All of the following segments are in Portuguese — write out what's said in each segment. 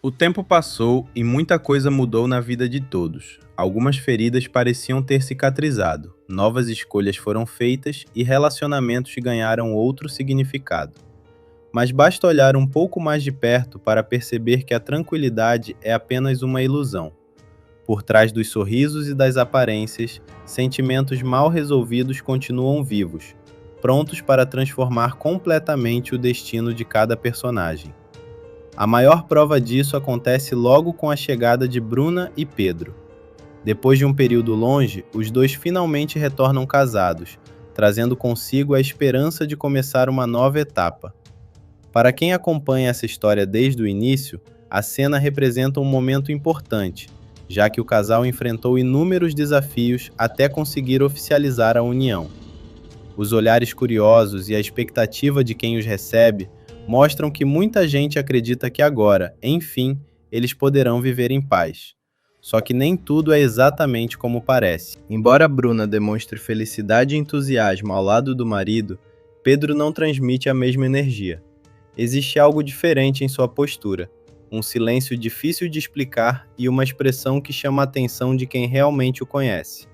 O tempo passou e muita coisa mudou na vida de todos. Algumas feridas pareciam ter cicatrizado, novas escolhas foram feitas e relacionamentos ganharam outro significado. Mas basta olhar um pouco mais de perto para perceber que a tranquilidade é apenas uma ilusão. Por trás dos sorrisos e das aparências, sentimentos mal resolvidos continuam vivos, prontos para transformar completamente o destino de cada personagem. A maior prova disso acontece logo com a chegada de Bruna e Pedro. Depois de um período longe, os dois finalmente retornam casados, trazendo consigo a esperança de começar uma nova etapa. Para quem acompanha essa história desde o início, a cena representa um momento importante, já que o casal enfrentou inúmeros desafios até conseguir oficializar a união. Os olhares curiosos e a expectativa de quem os recebe mostram que muita gente acredita que agora, enfim, eles poderão viver em paz. Só que nem tudo é exatamente como parece. Embora Bruna demonstre felicidade e entusiasmo ao lado do marido, Pedro não transmite a mesma energia. Existe algo diferente em sua postura, um silêncio difícil de explicar e uma expressão que chama a atenção de quem realmente o conhece.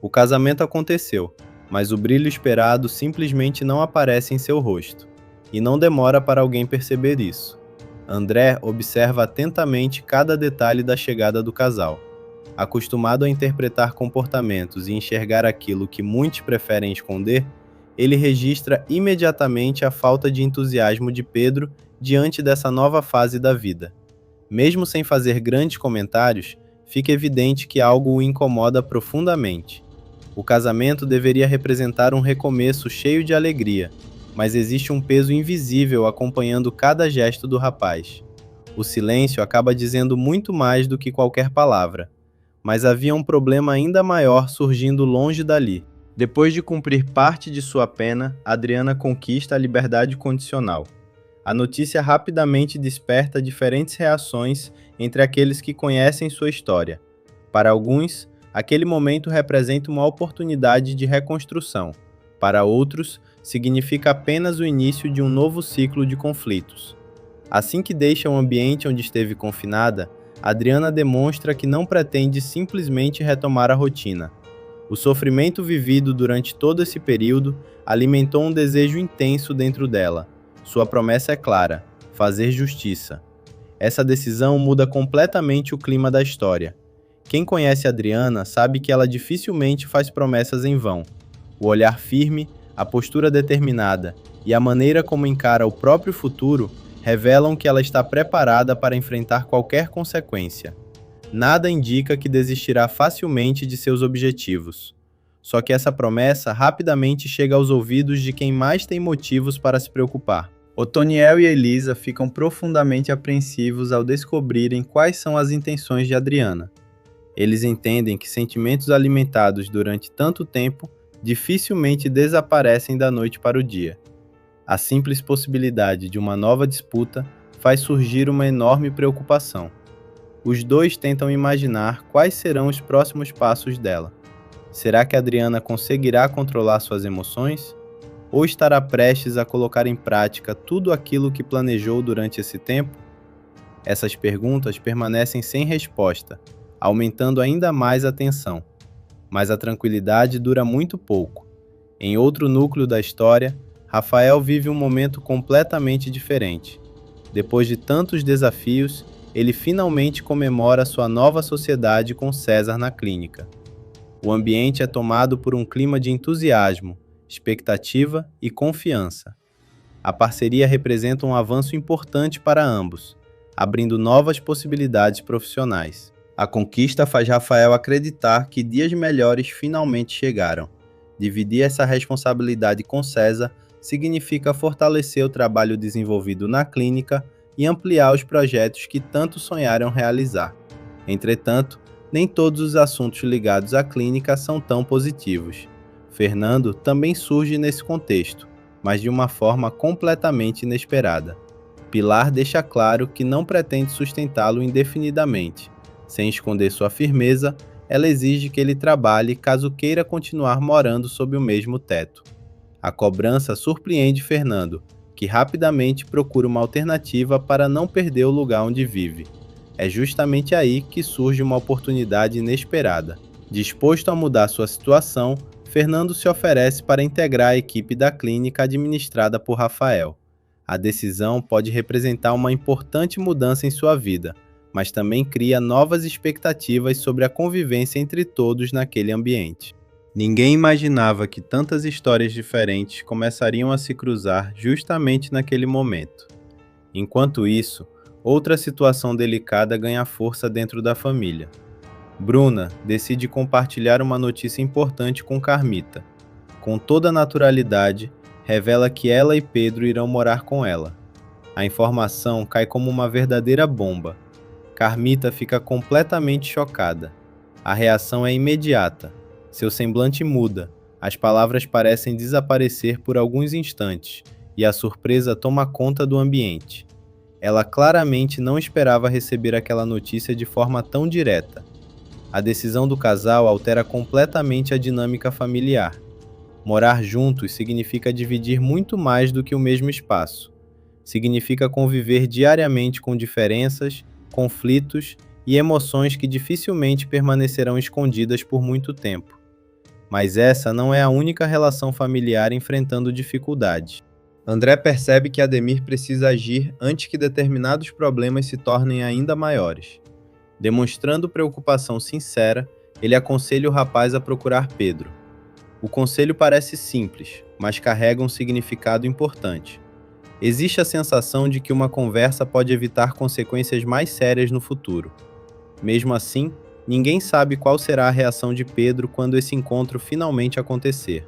O casamento aconteceu, mas o brilho esperado simplesmente não aparece em seu rosto. E não demora para alguém perceber isso. André observa atentamente cada detalhe da chegada do casal. Acostumado a interpretar comportamentos e enxergar aquilo que muitos preferem esconder, ele registra imediatamente a falta de entusiasmo de Pedro diante dessa nova fase da vida. Mesmo sem fazer grandes comentários, fica evidente que algo o incomoda profundamente. O casamento deveria representar um recomeço cheio de alegria, mas existe um peso invisível acompanhando cada gesto do rapaz. O silêncio acaba dizendo muito mais do que qualquer palavra, mas havia um problema ainda maior surgindo longe dali. Depois de cumprir parte de sua pena, Adriana conquista a liberdade condicional. A notícia rapidamente desperta diferentes reações entre aqueles que conhecem sua história. Para alguns, aquele momento representa uma oportunidade de reconstrução. Para outros, significa apenas o início de um novo ciclo de conflitos. Assim que deixa o ambiente onde esteve confinada, Adriana demonstra que não pretende simplesmente retomar a rotina. O sofrimento vivido durante todo esse período alimentou um desejo intenso dentro dela. Sua promessa é clara: fazer justiça. Essa decisão muda completamente o clima da história. Quem conhece Adriana sabe que ela dificilmente faz promessas em vão. O olhar firme, a postura determinada e a maneira como encara o próprio futuro revelam que ela está preparada para enfrentar qualquer consequência. Nada indica que desistirá facilmente de seus objetivos. Só que essa promessa rapidamente chega aos ouvidos de quem mais tem motivos para se preocupar. Otoniel e Elisa ficam profundamente apreensivos ao descobrirem quais são as intenções de Adriana. Eles entendem que sentimentos alimentados durante tanto tempo dificilmente desaparecem da noite para o dia. A simples possibilidade de uma nova disputa faz surgir uma enorme preocupação. Os dois tentam imaginar quais serão os próximos passos dela. Será que Adriana conseguirá controlar suas emoções? Ou estará prestes a colocar em prática tudo aquilo que planejou durante esse tempo? Essas perguntas permanecem sem resposta, aumentando ainda mais a tensão. Mas a tranquilidade dura muito pouco. Em outro núcleo da história, Rafael vive um momento completamente diferente. Depois de tantos desafios, ele finalmente comemora sua nova sociedade com César na clínica. O ambiente é tomado por um clima de entusiasmo, expectativa e confiança. A parceria representa um avanço importante para ambos, abrindo novas possibilidades profissionais. A conquista faz Rafael acreditar que dias melhores finalmente chegaram. Dividir essa responsabilidade com César significa fortalecer o trabalho desenvolvido na clínica e ampliar os projetos que tanto sonharam realizar. Entretanto, nem todos os assuntos ligados à clínica são tão positivos. Fernando também surge nesse contexto, mas de uma forma completamente inesperada. Pilar deixa claro que não pretende sustentá-lo indefinidamente. Sem esconder sua firmeza, ela exige que ele trabalhe caso queira continuar morando sob o mesmo teto. A cobrança surpreende Fernando, que rapidamente procura uma alternativa para não perder o lugar onde vive. É justamente aí que surge uma oportunidade inesperada. Disposto a mudar sua situação, Fernando se oferece para integrar a equipe da clínica administrada por Rafael. A decisão pode representar uma importante mudança em sua vida, mas também cria novas expectativas sobre a convivência entre todos naquele ambiente. Ninguém imaginava que tantas histórias diferentes começariam a se cruzar justamente naquele momento. Enquanto isso, outra situação delicada ganha força dentro da família. Bruna decide compartilhar uma notícia importante com Carmita. Com toda naturalidade, revela que ela e Pedro irão morar com ela. A informação cai como uma verdadeira bomba. Carmita fica completamente chocada. A reação é imediata. Seu semblante muda, as palavras parecem desaparecer por alguns instantes, e a surpresa toma conta do ambiente. Ela claramente não esperava receber aquela notícia de forma tão direta. A decisão do casal altera completamente a dinâmica familiar. Morar juntos significa dividir muito mais do que o mesmo espaço. Significa conviver diariamente com diferenças, conflitos e emoções que dificilmente permanecerão escondidas por muito tempo. Mas essa não é a única relação familiar enfrentando dificuldades. André percebe que Ademir precisa agir antes que determinados problemas se tornem ainda maiores. Demonstrando preocupação sincera, ele aconselha o rapaz a procurar Pedro. O conselho parece simples, mas carrega um significado importante. Existe a sensação de que uma conversa pode evitar consequências mais sérias no futuro. Mesmo assim, ninguém sabe qual será a reação de Pedro quando esse encontro finalmente acontecer.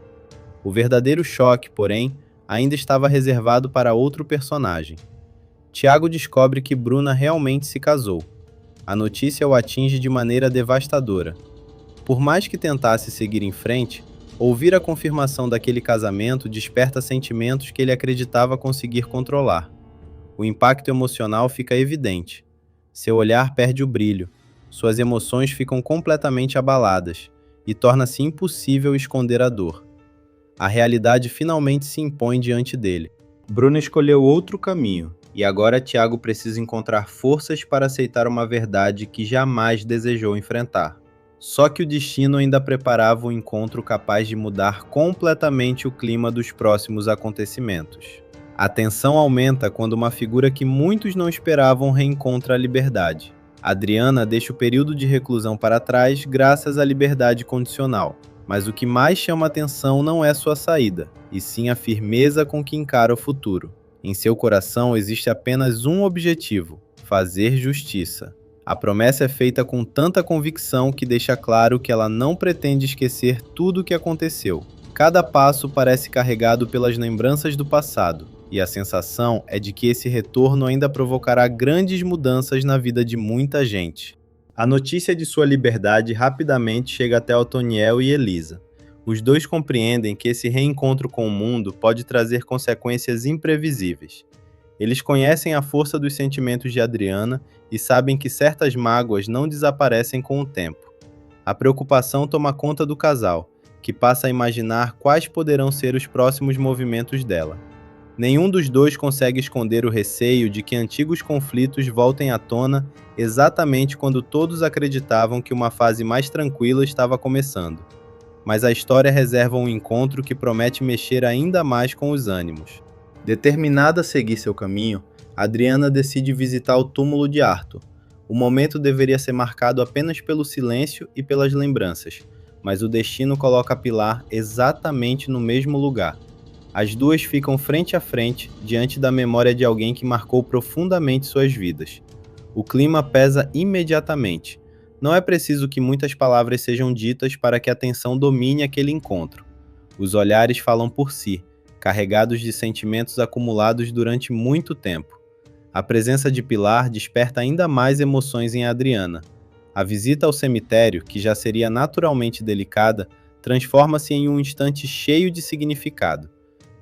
O verdadeiro choque, porém, ainda estava reservado para outro personagem. Tiago descobre que Bruna realmente se casou. A notícia o atinge de maneira devastadora. Por mais que tentasse seguir em frente, ouvir a confirmação daquele casamento desperta sentimentos que ele acreditava conseguir controlar. O impacto emocional fica evidente. Seu olhar perde o brilho. Suas emoções ficam completamente abaladas e torna-se impossível esconder a dor. A realidade finalmente se impõe diante dele. Bruna escolheu outro caminho e agora Tiago precisa encontrar forças para aceitar uma verdade que jamais desejou enfrentar. Só que o destino ainda preparava um encontro capaz de mudar completamente o clima dos próximos acontecimentos. A tensão aumenta quando uma figura que muitos não esperavam reencontra a liberdade. Adriana deixa o período de reclusão para trás graças à liberdade condicional, mas o que mais chama atenção não é sua saída, e sim a firmeza com que encara o futuro. Em seu coração existe apenas um objetivo: fazer justiça. A promessa é feita com tanta convicção que deixa claro que ela não pretende esquecer tudo o que aconteceu. Cada passo parece carregado pelas lembranças do passado, e a sensação é de que esse retorno ainda provocará grandes mudanças na vida de muita gente. A notícia de sua liberdade rapidamente chega até Otoniel e Elisa. Os dois compreendem que esse reencontro com o mundo pode trazer consequências imprevisíveis. Eles conhecem a força dos sentimentos de Adriana e sabem que certas mágoas não desaparecem com o tempo. A preocupação toma conta do casal, que passa a imaginar quais poderão ser os próximos movimentos dela. Nenhum dos dois consegue esconder o receio de que antigos conflitos voltem à tona exatamente quando todos acreditavam que uma fase mais tranquila estava começando. Mas a história reserva um encontro que promete mexer ainda mais com os ânimos. Determinada a seguir seu caminho, Adriana decide visitar o túmulo de Arthur. O momento deveria ser marcado apenas pelo silêncio e pelas lembranças, mas o destino coloca Pilar exatamente no mesmo lugar. As duas ficam frente a frente, diante da memória de alguém que marcou profundamente suas vidas. O clima pesa imediatamente. Não é preciso que muitas palavras sejam ditas para que a tensão domine aquele encontro. Os olhares falam por si, carregados de sentimentos acumulados durante muito tempo. A presença de Pilar desperta ainda mais emoções em Adriana. A visita ao cemitério, que já seria naturalmente delicada, transforma-se em um instante cheio de significado.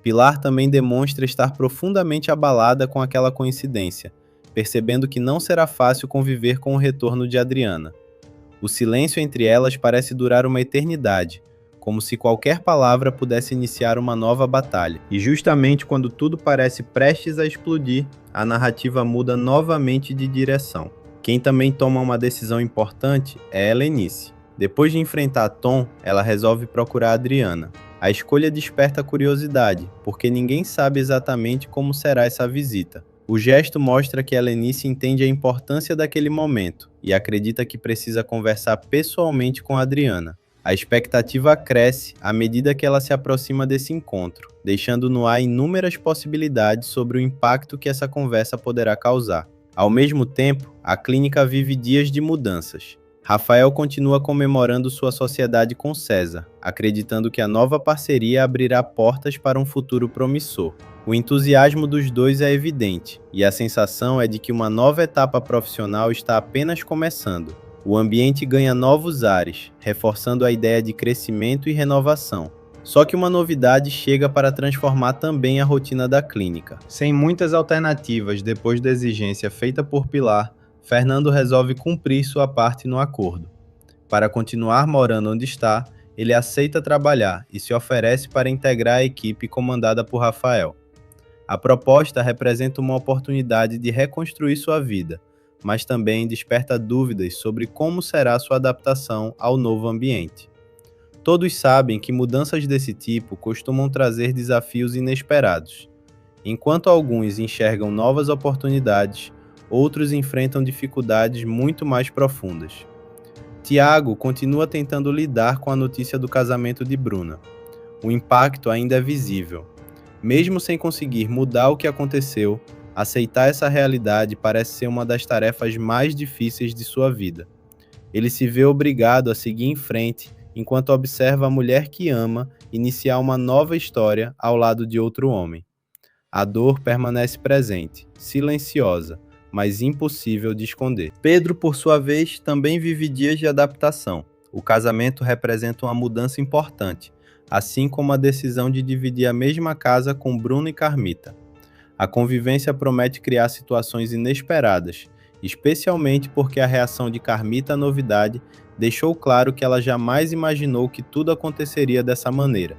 Pilar também demonstra estar profundamente abalada com aquela coincidência, percebendo que não será fácil conviver com o retorno de Adriana. O silêncio entre elas parece durar uma eternidade, como se qualquer palavra pudesse iniciar uma nova batalha. E justamente quando tudo parece prestes a explodir, a narrativa muda novamente de direção. Quem também toma uma decisão importante é Helenice. Depois de enfrentar Tom, ela resolve procurar Adriana. A escolha desperta curiosidade, porque ninguém sabe exatamente como será essa visita. O gesto mostra que Helenice entende a importância daquele momento e acredita que precisa conversar pessoalmente com Adriana. A expectativa cresce à medida que ela se aproxima desse encontro, deixando no ar inúmeras possibilidades sobre o impacto que essa conversa poderá causar. Ao mesmo tempo, a clínica vive dias de mudanças. Rafael continua comemorando sua sociedade com César, acreditando que a nova parceria abrirá portas para um futuro promissor. O entusiasmo dos dois é evidente, e a sensação é de que uma nova etapa profissional está apenas começando. O ambiente ganha novos ares, reforçando a ideia de crescimento e renovação. Só que uma novidade chega para transformar também a rotina da clínica. Sem muitas alternativas depois da exigência feita por Pilar, Fernando resolve cumprir sua parte no acordo. Para continuar morando onde está, ele aceita trabalhar e se oferece para integrar a equipe comandada por Rafael. A proposta representa uma oportunidade de reconstruir sua vida, mas também desperta dúvidas sobre como será sua adaptação ao novo ambiente. Todos sabem que mudanças desse tipo costumam trazer desafios inesperados. Enquanto alguns enxergam novas oportunidades, outros enfrentam dificuldades muito mais profundas. Tiago continua tentando lidar com a notícia do casamento de Bruna. O impacto ainda é visível. Mesmo sem conseguir mudar o que aconteceu, aceitar essa realidade parece ser uma das tarefas mais difíceis de sua vida. Ele se vê obrigado a seguir em frente enquanto observa a mulher que ama iniciar uma nova história ao lado de outro homem. A dor permanece presente, silenciosa, mas impossível de esconder. Pedro, por sua vez, também vive dias de adaptação. O casamento representa uma mudança importante, assim como a decisão de dividir a mesma casa com Bruno e Carmita. A convivência promete criar situações inesperadas, especialmente porque a reação de Carmita à novidade deixou claro que ela jamais imaginou que tudo aconteceria dessa maneira.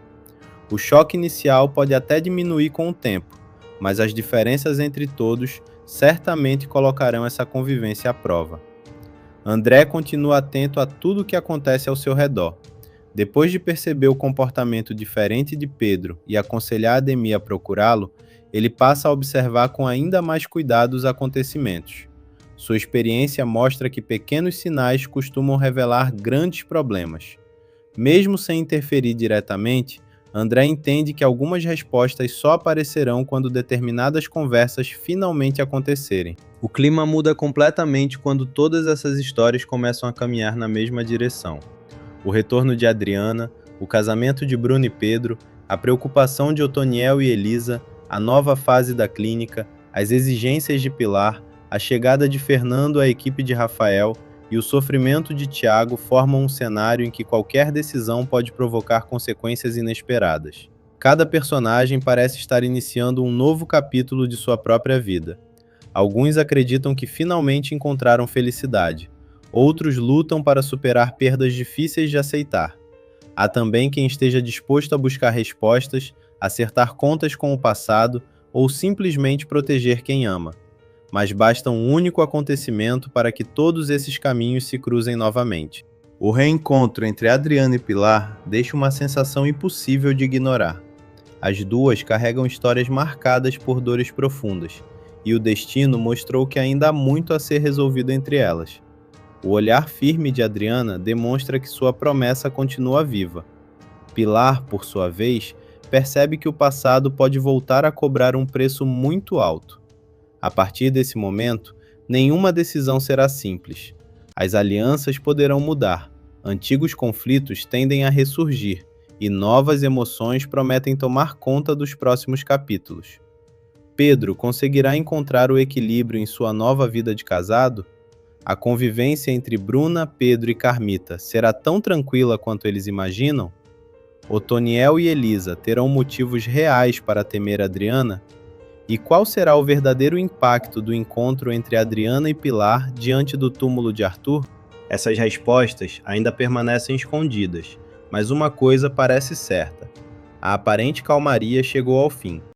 O choque inicial pode até diminuir com o tempo, mas as diferenças entre todos certamente colocarão essa convivência à prova. André continua atento a tudo o que acontece ao seu redor. Depois de perceber o comportamento diferente de Pedro e aconselhar Ademir a procurá-lo, ele passa a observar com ainda mais cuidado os acontecimentos. Sua experiência mostra que pequenos sinais costumam revelar grandes problemas. Mesmo sem interferir diretamente, André entende que algumas respostas só aparecerão quando determinadas conversas finalmente acontecerem. O clima muda completamente quando todas essas histórias começam a caminhar na mesma direção. O retorno de Adriana, o casamento de Bruno e Pedro, a preocupação de Otoniel e Elisa, a nova fase da clínica, as exigências de Pilar, a chegada de Fernando à equipe de Rafael e o sofrimento de Tiago formam um cenário em que qualquer decisão pode provocar consequências inesperadas. Cada personagem parece estar iniciando um novo capítulo de sua própria vida. Alguns acreditam que finalmente encontraram felicidade. Outros lutam para superar perdas difíceis de aceitar. Há também quem esteja disposto a buscar respostas, acertar contas com o passado ou simplesmente proteger quem ama. Mas basta um único acontecimento para que todos esses caminhos se cruzem novamente. O reencontro entre Adriana e Pilar deixa uma sensação impossível de ignorar. As duas carregam histórias marcadas por dores profundas, e o destino mostrou que ainda há muito a ser resolvido entre elas. O olhar firme de Adriana demonstra que sua promessa continua viva. Pilar, por sua vez, percebe que o passado pode voltar a cobrar um preço muito alto. A partir desse momento, nenhuma decisão será simples. As alianças poderão mudar, antigos conflitos tendem a ressurgir e novas emoções prometem tomar conta dos próximos capítulos. Pedro conseguirá encontrar o equilíbrio em sua nova vida de casado? A convivência entre Bruna, Pedro e Carmita será tão tranquila quanto eles imaginam? Otoniel e Elisa terão motivos reais para temer Adriana? E qual será o verdadeiro impacto do encontro entre Adriana e Pilar diante do túmulo de Arthur? Essas respostas ainda permanecem escondidas, mas uma coisa parece certa: a aparente calmaria chegou ao fim.